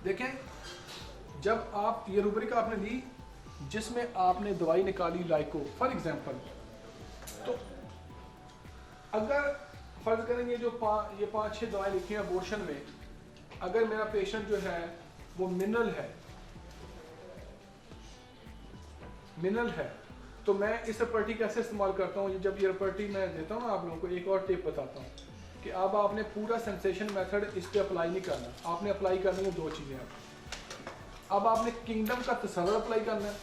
देखें, जब आप ये रूब्रिक आपने ली जिसमें आपने दवाई निकाली लाइको फॉर एग्जांपल, तो अगर फर्ज करें ये जो ये 5-6 दवाएं लिखी हैं अबॉर्शन में, अगर मेरा पेशेंट जो है वो मिनरल है तो मैं इस प्रॉपर्टी कैसे इस्तेमाल करता हूँ। जब ये प्रॉपर्टी मैं देता हूँ ना आप लोगों को, एक और टिप बताता हूँ कि अब आपने पूरा सेंसेशन मेथड इस पे अप्लाई नहीं करना, आपने अप्लाई करनी है 2 चीज़ें। अब आपने किंगडम का तस्वर अप्लाई करना है।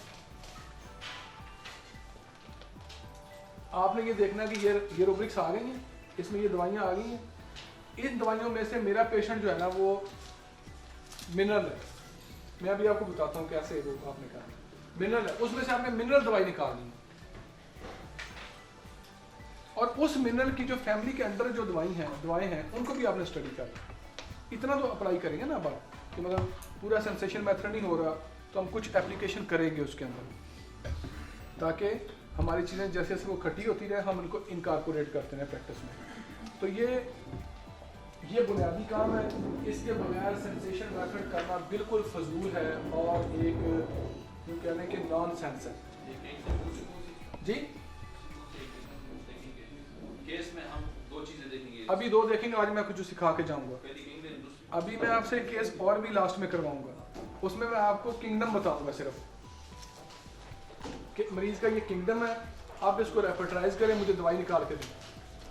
आपने ये देखना है कि ये रूब्रिक्स आ गई हैं, इसमें ये दवाइयाँ आ गई हैं, इन दवाइयों में से मेरा पेशेंट जो है ना वो मिनरल है। मैं अभी आपको बताता हूँ कैसे वो आपने करना है। मिनरल है, उसमें से आपने मिनरल दवाई निकालनी है और उस मिनरल की जो फैमिली के अंदर जो दवाएं हैं उनको भी आपने स्टडी करना। इतना तो अप्लाई करेंगे ना अब आप कि मतलब पूरा सेंसेशन मेथड नहीं हो रहा तो हम कुछ एप्लीकेशन करेंगे उसके अंदर, ताकि हमारी चीज़ें जैसे जैसे वो खट्टी होती रहे हम उनको इनकॉर्पोरेट करते हैं प्रैक्टिस में। तो ये बुनियादी काम है, इसके बगैर सेंसेशन मेथड करना बिल्कुल फजूल है और एक कहने के नॉन सेंस है। जी केस में हम 2 चीजें देखेंगे, अभी 2 देखेंगे, आज मैं कुछ सिखा के जाऊंगा। अभी मैं आपसे केस और भी लास्ट में करवाऊंगा, उसमें मैं आपको किंगडम बताऊंगा सिर्फ कि मरीज का ये किंगडम है, आप इसको रेपर्टराइज करें, मुझे दवाई निकाल के दें,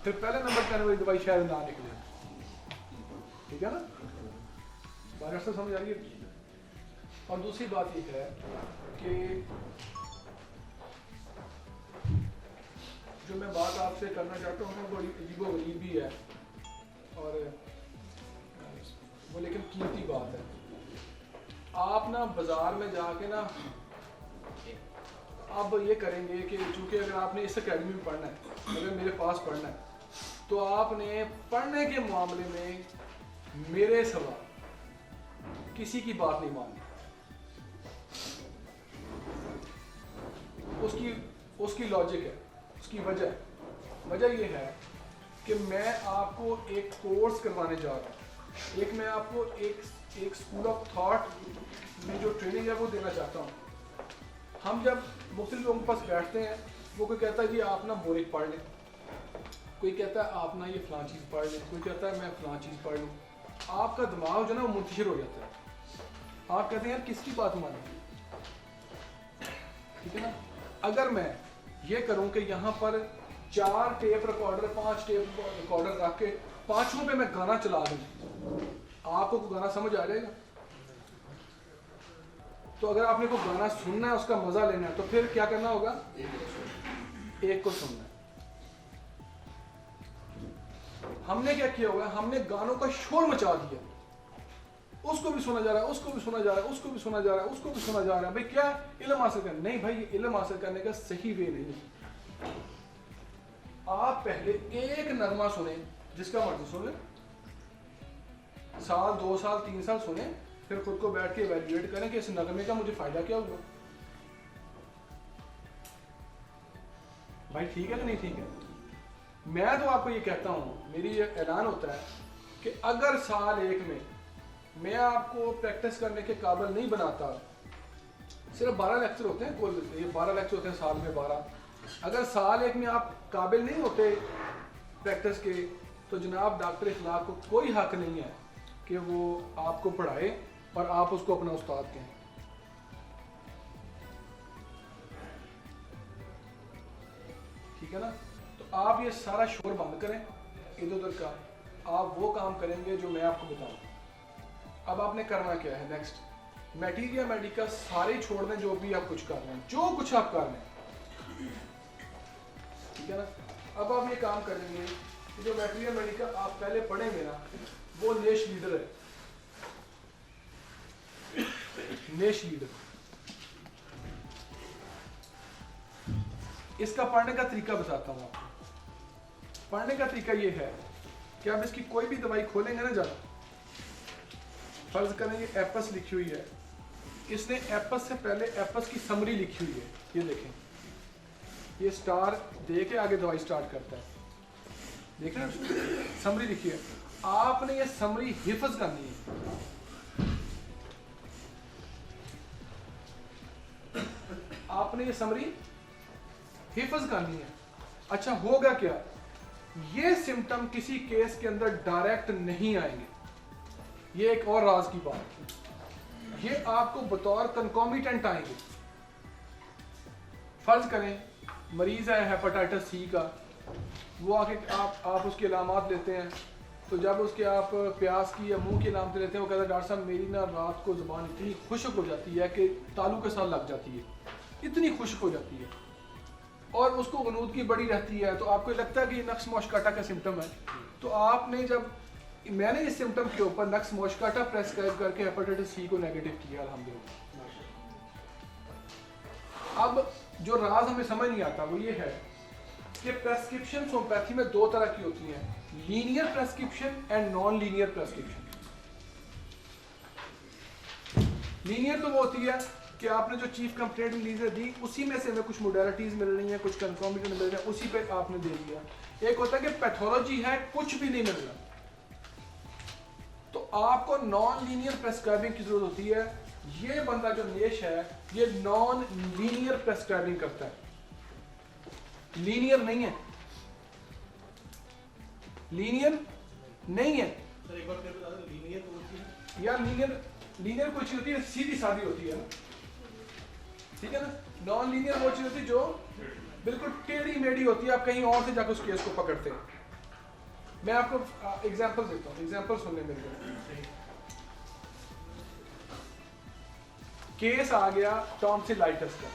फिर पहले नंबर पर आने वाली दवाई शायद ना निकले। ठीक है ना, बात से समझ आ रही है। और दूसरी बात ये है कि जो मैं बात आपसे करना चाहता हूँ बड़ी अजीबो गरीब भी है और वो लेकिन कीमती बात है। आप ना बाजार में जाके ना अब ये करेंगे कि चूंकि अगर आपने इस एकेडमी में पढ़ना है, अगर मेरे पास पढ़ना है, तो आपने पढ़ने के मामले में मेरे सिवा किसी की बात नहीं माननी। उसकी लॉजिक है, उसकी वजह ये है कि मैं आपको एक कोर्स करवाने जा रहा हूँ, एक मैं आपको एक स्कूल ऑफ थॉट में जो ट्रेनिंग है वो देना चाहता हूँ। हम जब मुख्तलिफ लोगों के पास बैठते हैं, वो कोई कहता है जी आप ना बोरिक पढ़ लें, कोई कहता है आप ना ये फलां चीज़ पढ़ लें, कोई कहता है मैं फलां चीज़ पढ़ लूँ। आपका दिमाग जो है ना वो मुंतशिर हो जाता है। आप कहते हैं यार किसकी बात माने, ठीक है ना। अगर मैं ये करूं कि यहाँ पर 4 टेप रिकॉर्डर 5 टेप रिकॉर्डर रख के 5 पे मैं गाना चला दूं, आपको गाना समझ आ जाएगा। तो अगर आपने को गाना सुनना है, उसका मजा लेना है, तो फिर क्या करना होगा, एक को सुनना है। हमने क्या किया होगा, हमने गानों का शोर मचा दिया, उसको भी सुना जा रहा है, उसको भी सुना जा रहा है, उसको भी सुना जा रहा है, उसको भी सुना जा रहा है। भाई क्या इल्म हासिल करना? नहीं भाई, ये इल्म हासिल करने का सही वे नहीं। आप पहले एक नगमा सुने, जिसका मर्जी सुने, साल 2 साल 3 साल सुने, फिर खुद को बैठ के इवैल्यूएट करें कि इस नगमे का मुझे फायदा क्या हुआ। भाई ठीक है कि नहीं ठीक है? मैं तो आपको ये कहता हूँ, मेरी ये ऐलान होता है कि अगर साल 1 में मैं आपको प्रैक्टिस करने के काबिल नहीं बनाता, सिर्फ 12 लेक्चर होते हैं, ये 12 लेक्चर होते हैं साल में 12। अगर साल 1 में आप काबिल नहीं होते प्रैक्टिस के, तो जनाब डॉक्टर इखलाक को कोई हक नहीं है कि वो आपको पढ़ाए और आप उसको अपना उस्ताद कहें। ठीक है ना। तो आप ये सारा शोर बंद करें इधर उधर का, आप वो काम करेंगे जो मैं आपको बताऊं। अब आपने करना क्या है, नेक्स्ट मटेरिया मेडिका सारे छोड़ दें, जो भी आप कुछ कर रहे हैं, जो कुछ आप कर रहे हैं, ठीक है ना। अब आप ये काम करेंगे कि जो मटेरिया मेडिका आप पहले पढ़ेंगे ना, वो नेश लीडर है, नेश लीडर। इसका पढ़ने का तरीका बताता हूँ आपको। पढ़ने का तरीका ये है कि आप इसकी कोई भी दवाई खोलेंगे ना, जरा फर्ज करेंगे एपस लिखी हुई है, इसने एपस से पहले एपस की समरी लिखी हुई है, ये देखें, ये स्टार दे के आगे दवाई स्टार्ट करता है, देख रहे हैं समरी लिखी है। आपने ये समरी हिफ्ज करनी है, आपने ये समरी हिफ्ज करनी है। अच्छा होगा क्या, ये सिम्टम किसी केस के अंदर डायरेक्ट नहीं आएंगे, ये एक और राज की बात है, ये आपको बतौर कंकॉमिटेंट आएंगे। फर्ज करें मरीज है हेपेटाइटिस सी का, वो आके आप उसके अलामात लेते हैं, तो जब उसके आप प्यास की या मुंह की अलामतें लेते हैं, वो कहता है डॉक्टर साहब मेरी ना रात को ज़ुबान इतनी खुश्क हो जाती है कि तालू के साथ लग जाती है, इतनी खुश्क हो जाती है, और उसको गनूदगी बड़ी रहती है, तो आपको लगता है कि ये नक्स मोशकाटा का सिम्टम है। तो आपने जब मैंने इस सिम्टम के ऊपर नक्स मोशकाटा प्रेस्क्राइब करके हेपेटाइटिस सी को नेगेटिव किया अल्हम्दुलिल्लाह। अब जो राज हमें समझ नहीं आता वो ये है कि प्रेस्क्रिप्शन होम्योपैथी में दो तरह की होती हैं, linear prescription and non linear prescription. Linear तो वो होती है कि आपने जो चीफ कंप्लेंट रिलीज दी उसी में से हमें कुछ मोडालिटीज मिल रही हैं, कुछ कंफर्मेशन मिल रहे हैं, उसी पे आपने दे दिया। एक होता है कि पैथोलॉजी है कुछ भी नहीं मिल रहा, तो आपको नॉन लीनियर प्रेस्क्राइबिंग की जरूरत होती है। ये बंदा जो नेश है ये नॉन लीनियर प्रेस्क्राइबिंग करता है, लीनियर नहीं है, लीनियर नहीं है। सर एक बार फिर बता दो, लीनियर कौन सी है? यार लीनियर कोई चीज होती है सीधी सादी होती है ना, ठीक है ना। नॉन लीनियर वो चीज होती है जो बिल्कुल टेढ़ी मेढ़ी होती है, आप कहीं और से जाकर उस केस को पकड़ते हैं। मैं आपको एग्जांपल देता हूँ, एग्जांपल सुनने मेरे को। केस आ गया टॉन्सिलाइटिस का,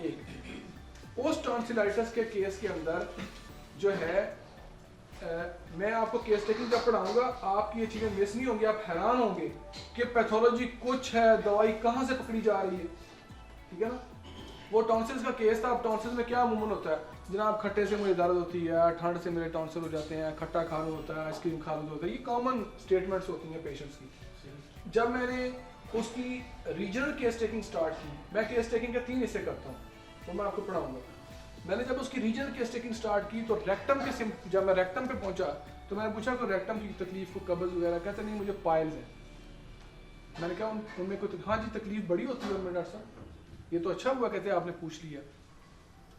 एक उस टॉन्सिलाइटिस के केस के अंदर जो है मैं आपको केस टेकिंग जब पढ़ाऊंगा आपकी ये चीजें मिस नहीं होंगी, आप हैरान होंगे कि पैथोलॉजी कुछ है, दवाई कहाँ से पकड़ी जा रही है, ठीक है ना। वो टॉन्सिल्स का केस था। अब टॉन्सिल्स में क्या अमूमन होता है, जनाब खट्टे से मुझे दर्द होती है, ठंड से मेरे टॉन्सिल हो जाते हैं, खट्टा खा लो होता है, आइसक्रीम खा लो होता है, ये कॉमन स्टेटमेंट्स होती हैं पेशेंट्स की। जब मैंने उसकी रीजनल केस टेकिंग स्टार्ट की, मैं केस टेकिंग के 3 हिस्से करता हूँ, तो मैं आपको पढ़ाऊंगा। मैंने जब उसकी रीजनल केस टेकिंग स्टार्ट की तो रेक्टम के जब मैं रेक्टम पे पहुंचा तो मैंने पूछा कि रेक्टम की तकलीफ को कब्ज वगैरह, कहते नहीं मुझे पाइल्स है। मैंने कहा उनमें कोई हाँ जी तकलीफ बड़ी होती है उनमें डॉक्टर साहब, ये तो अच्छा हुआ कहते आपने पूछ लिया।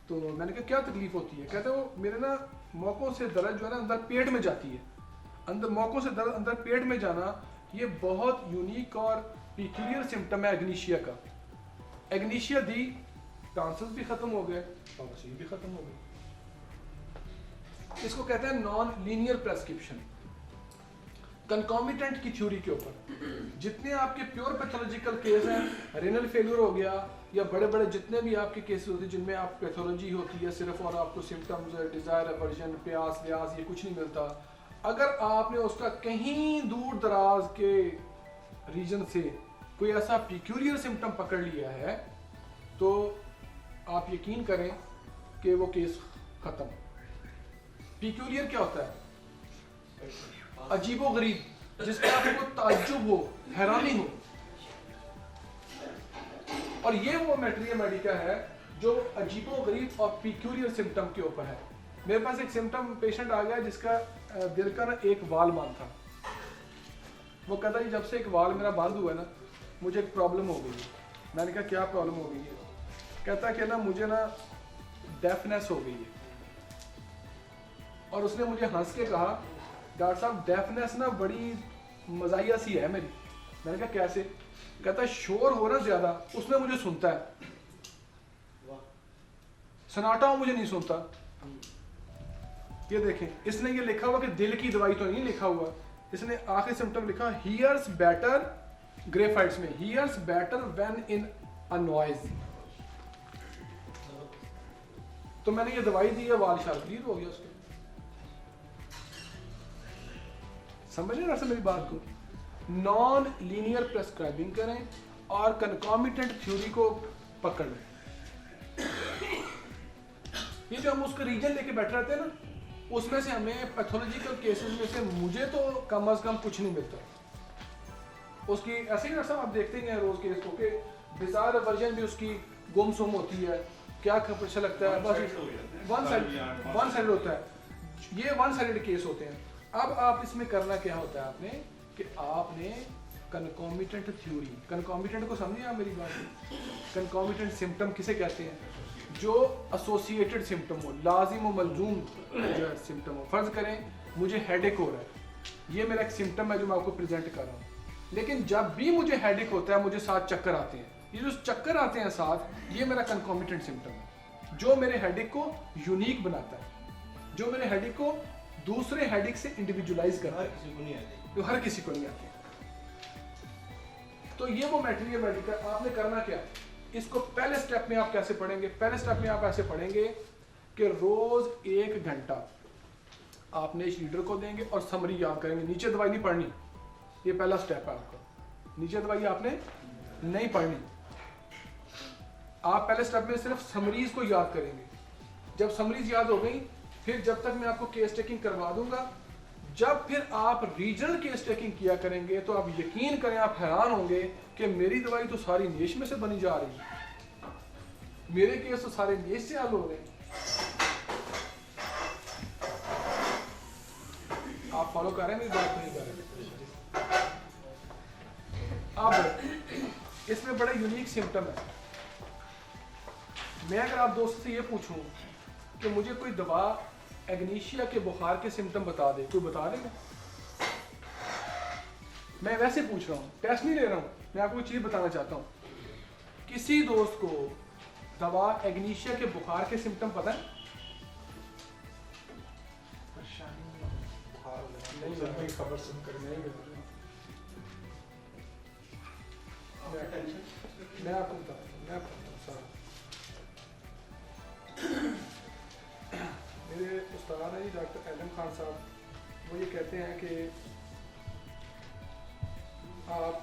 तो मैंने कहा क्या तकलीफ होती है, कहते वो मेरे ना मौकों से दर्द जो है ना अंदर पेट में जाती है, अंदर मौकों से दर्द अंदर पेट में जाना ये बहुत यूनिक और पिक्यूलियर सिम्टम है एग्नीशिया का। एग्नीशिया दी, टॉन्सिल्स भी खत्म हो गए, बवासीर भी खत्म हो गए। इसको कहते हैं नॉन लीनियर प्रेस्क्रिप्शन। कंकॉमिटेंट की थ्योरी के ऊपर जितने आपके प्योर पैथोलॉजिकल केस हैं, रेनल फेलियर हो गया या बड़े बड़े जितने भी आपके केसेस होते हैं जिनमें आप पैथोलॉजी होती है सिर्फ और आपको सिम्टम्स डिजायर एवर्जन प्यास व्यास ये कुछ नहीं मिलता, अगर आपने उसका कहीं दूर दराज के रीजन से कोई ऐसा पिक्यूलियर सिम्टम पकड़ लिया है तो आप यकीन करें कि वो केस खत्म। पिक्यूलियर क्या होता है, अजीबो गरीब, जिसका आपको ताज्जुब हो, हैरानी हो। और ये वो मैटेरिया मेडिका है जो अजीबो गरीब और पिक्यूलियर सिम्टम के ऊपर है। मेरे पास एक सिम्टम पेशेंट आ गया जिसका दिल का ना एक वाल बंद था। वो कहता जी जब से एक वाल मेरा बंद हुआ ना मुझे एक प्रॉब्लम हो गई है। मैंने कहा क्या प्रॉब्लम हो गई है, कहता कि ना मुझे ना डेफनेस हो गई है। और उसने मुझे हंस के कहा डॉक्टर साहब डेफनेस ना बड़ी मजाइया सी है मेरी। मैंने कहा कैसे, कहता शोर हो ना ज्यादा उसमें मुझे सुनता है, सन्नाटा हो मुझे नहीं सुनता। ये देखें इसने ये लिखा हुआ कि दिल की दवाई तो नहीं लिखा हुआ, इसने आखिरी सिम्टम लिखा हियर्स बेटर, ग्रेफाइट्स में hears better when in a noise. तो मैंने ये दवाई दी है, वाल शाल क्लियर हो गया उसके। समझ रहे ना मेरी बात को। नॉन लीनियर प्रेस्क्राइबिंग करें और कंकॉमिटेंट थ्योरी को पकड़ लें। ये जो हम उसका रीजन लेके बैठ रहते हैं ना उसमें से हमें पैथोलॉजिकल केसेस में से मुझे तो कम अज कम कुछ नहीं मिलता। उसकी ऐसे ही डॉक्टर साहब आप देखते हैं रोज केस को कि बिजार वर्जन भी उसकी गुमसुम होती है, क्या अच्छा लगता है, बस वन साइड होता है। ये वन साइडेड केस होते हैं। अब आप इसमें करना क्या होता है आपने कि आपने कंकॉमिटेंट थ्योरी, कंकॉमिटेंट को समझिए आप मेरी बात। कंकॉमिटेंट सिम्टम किसे कहते हैं? जो एसोसिएटेड सिम्टम हो, लाजिम व मलजूम जो सिम्टम हो। फर्ज करें मुझे हेडेक हो रहा है, ये मेरा एक सिम्टम है जो मैं आपको प्रेजेंट कर रहा हूँ। लेकिन जब भी मुझे हेडेक होता है मुझे साथ चक्कर आते हैं, ये जो चक्कर आते हैं साथ, ये मेरा कंकॉमिटेंट सिम्टम है जो मेरे हेडेक को यूनिक बनाता है, जो मेरे हेडेक को दूसरे हेडेक से इंडिविजुअलाइज करता है, किसी को नहीं आती। जो हर किसी को नहीं आती। तो ये वो मैटेरियल मेडिकल आपने करना क्या, इसको पहले स्टेप में आप कैसे पढ़ेंगे? पहले स्टेप में आप ऐसे पढ़ेंगे कि रोज 1 घंटा आपने इस लीडर को देंगे और समरी याद करेंगे। नीचे दवाई नहीं पढ़नी, ये पहला स्टेप है आपका। नीचे दवाई आपने नहीं पढ़नी, आप पहले स्टेप में सिर्फ समरीज को याद करेंगे। जब समरीज याद हो गई, फिर जब तक मैं आपको केस टेकिंग करवा दूंगा, जब फिर आप रीजनल केस टेकिंग किया करेंगे तो आप यकीन करें, आप हैरान होंगे कि मेरी दवाई तो सारी नेश में से बनी जा रही है, मेरे केस तो सारे नेश से हल हो रहे हैं। आप फॉलो कर रहे हैं मेरी बात? नहीं कर रहे? अब इसमें बड़ा यूनिक सिम्टम है। मैं अगर आप दोस्त से ये पूछूं कि मुझे कोई दवा एग्नीशिया के बुखार के सिम्टम बता दे, कोई बता देगा? मैं वैसे पूछ रहा हूँ, टेस्ट नहीं ले रहा हूँ, मैं आपको चीज़ बताना चाहता हूँ। किसी दोस्त को दवा एग्नीशिया के बुखार के सिम्टम पता है? नहीं, खबर सुनकर नहीं मिल रही। मैं आपको बताता हूँ सारा। मेरे उस्ताद हैं जी डॉक्टर एलम खान साहब, वो ये कहते हैं कि आप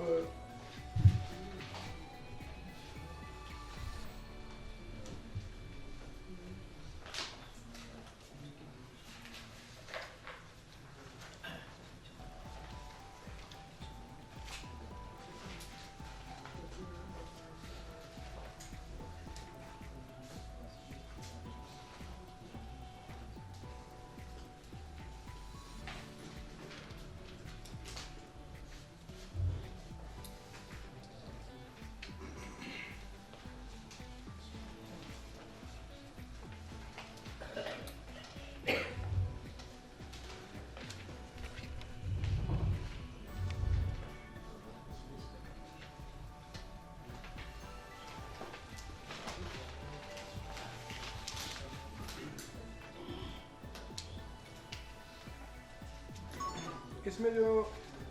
इसमें जो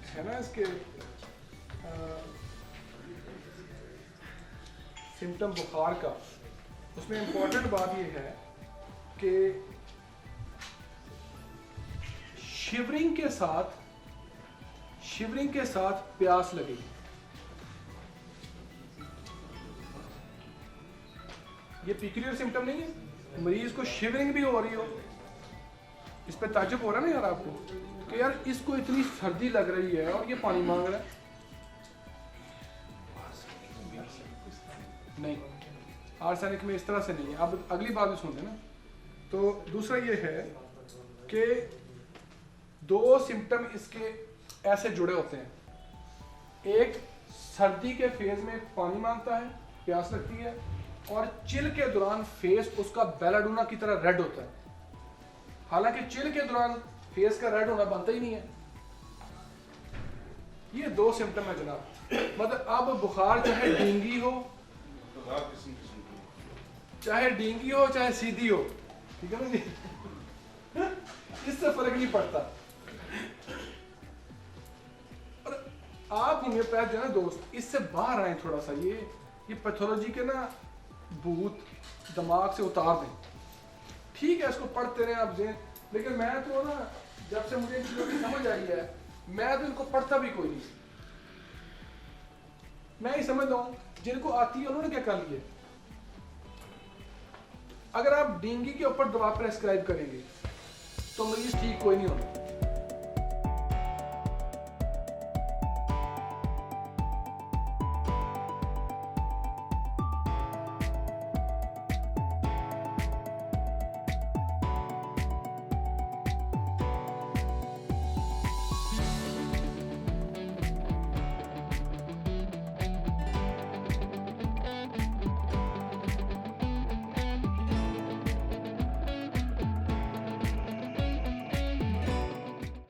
है ना इसके सिम्टम बुखार का, उसमें इम्पोर्टेंट बात ये है कि शिवरिंग के साथ प्यास लगेगी। ये पीक्यूलियर सिम्टम नहीं है, मरीज को शिवरिंग भी हो रही हो, इस पे ताज्जुब हो रहा है ना यार आपको कि यार इसको इतनी सर्दी लग रही है और ये पानी मांग रहा है। नहीं, आर्सेनिक में इस तरह से नहीं है। अब अगली बात भी सुन लेना। तो दूसरा ये है कि 2 सिम्टम इसके ऐसे जुड़े होते हैं। एक सर्दी के फेज में पानी मांगता है, प्यास लगती है, और चिल के दौरान फेस उसका बेलाडोना की तरह रेड होता है। हालांकि चिल के दौरान फेस का रेड होना बनता ही नहीं है। ये 2 सिम्टम है जनाब। मतलब अब बुखार चाहे डेंगी हो, चाहे सीधी हो, ठीक है ना जी, इससे फर्क नहीं पड़ता। और आप होम्योपैथ जो है दोस्त, इससे बाहर आए थोड़ा सा। ये पैथोलॉजी के ना भूत दिमाग से उतार दें। ठीक है, इसको पढ़ते रहे आप, लेकिन मैं तो ना, जब से मुझे इन चीज़ों की समझ आई है, मैं तो इनको पढ़ता भी कोई नहीं। मैं ही समझता हूँ जिनको आती है उन्होंने क्या कर लिया। अगर आप डेंगू के ऊपर दवा प्रेस्क्राइब करेंगे तो मरीज ठीक कोई नहीं होना।